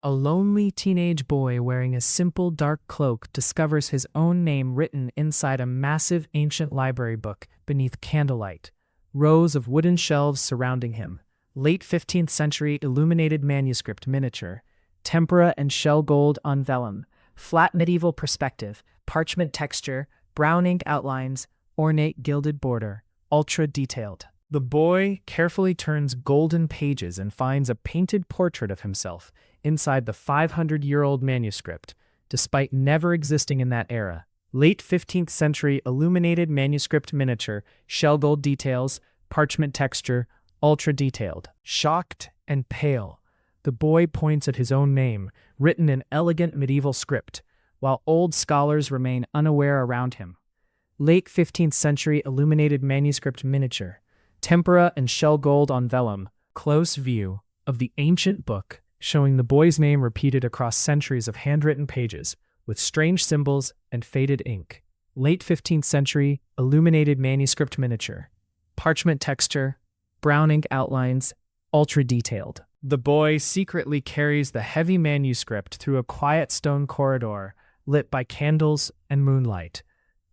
A lonely teenage boy wearing a simple dark cloak discovers his own name written inside a massive ancient library book beneath candlelight. Rows of wooden shelves surrounding him. Late 15th century illuminated manuscript miniature. Tempera and shell gold on vellum. Flat medieval perspective. Parchment texture. Brown ink outlines. Ornate gilded border. Ultra detailed. The boy carefully turns golden pages and finds a painted portrait of himself inside the 500-year-old manuscript, despite never existing in that era. Late 15th century illuminated manuscript miniature, shell gold details, parchment texture, ultra detailed. Shocked and pale, the boy points at his own name, written in elegant medieval script, while old scholars remain unaware around him. Late 15th century illuminated manuscript miniature, tempera and shell gold on vellum, close view of the ancient book, showing the boy's name repeated across centuries of handwritten pages, with strange symbols and faded ink. Late 15th century illuminated manuscript miniature, parchment texture, brown ink outlines, ultra detailed. The boy secretly carries the heavy manuscript through a quiet stone corridor, lit by candles and moonlight.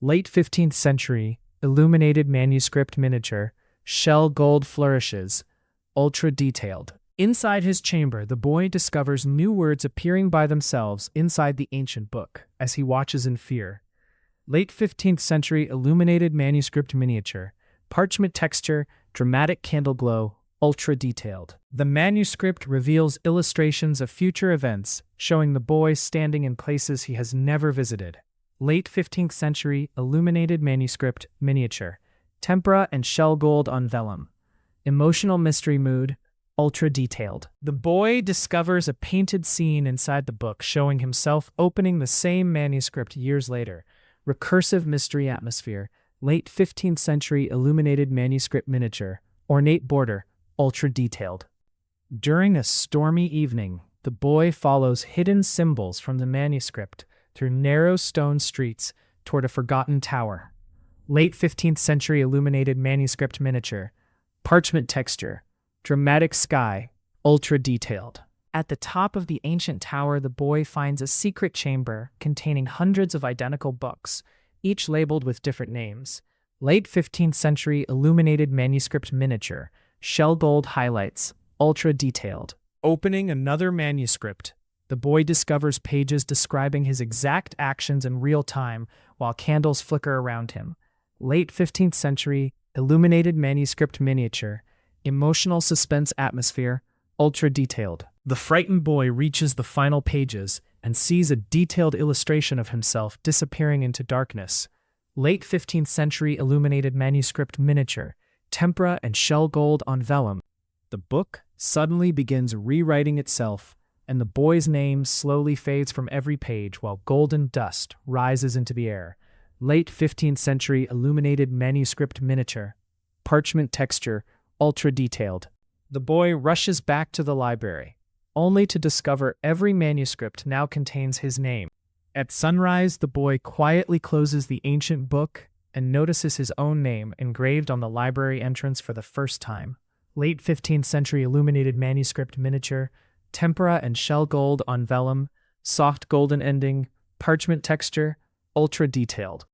Late 15th century illuminated manuscript miniature, shell gold flourishes, ultra detailed. Inside his chamber, the boy discovers new words appearing by themselves inside the ancient book as he watches in fear. Late 15th century illuminated manuscript miniature, parchment texture, dramatic candle glow, ultra detailed. The manuscript reveals illustrations of future events, showing the boy standing in places he has never visited. Late 15th century illuminated manuscript miniature, tempera and shell gold on vellum, emotional mystery mood, ultra detailed. The boy discovers a painted scene inside the book showing himself opening the same manuscript years later. Recursive mystery atmosphere. Late 15th century illuminated manuscript miniature. Ornate border. Ultra detailed. During a stormy evening, the boy follows hidden symbols from the manuscript through narrow stone streets toward a forgotten tower. Late 15th century illuminated manuscript miniature. Parchment texture. Dramatic sky, ultra detailed. At the top of the ancient tower, the boy finds a secret chamber containing hundreds of identical books, each labeled with different names. Late 15th century illuminated manuscript miniature, shell gold highlights, ultra detailed. Opening another manuscript, the boy discovers pages describing his exact actions in real time while candles flicker around him. Late 15th century illuminated manuscript miniature, emotional suspense atmosphere, ultra detailed. The frightened boy reaches the final pages and sees a detailed illustration of himself disappearing into darkness. Late 15th century illuminated manuscript miniature, tempera and shell gold on vellum. The book suddenly begins rewriting itself, and the boy's name slowly fades from every page while golden dust rises into the air. Late 15th century illuminated manuscript miniature, parchment texture, ultra detailed. The boy rushes back to the library, only to discover every manuscript now contains his name. At sunrise, the boy quietly closes the ancient book and notices his own name engraved on the library entrance for the first time. Late 15th century illuminated manuscript miniature, tempera and shell gold on vellum, soft golden ending, parchment texture, ultra detailed.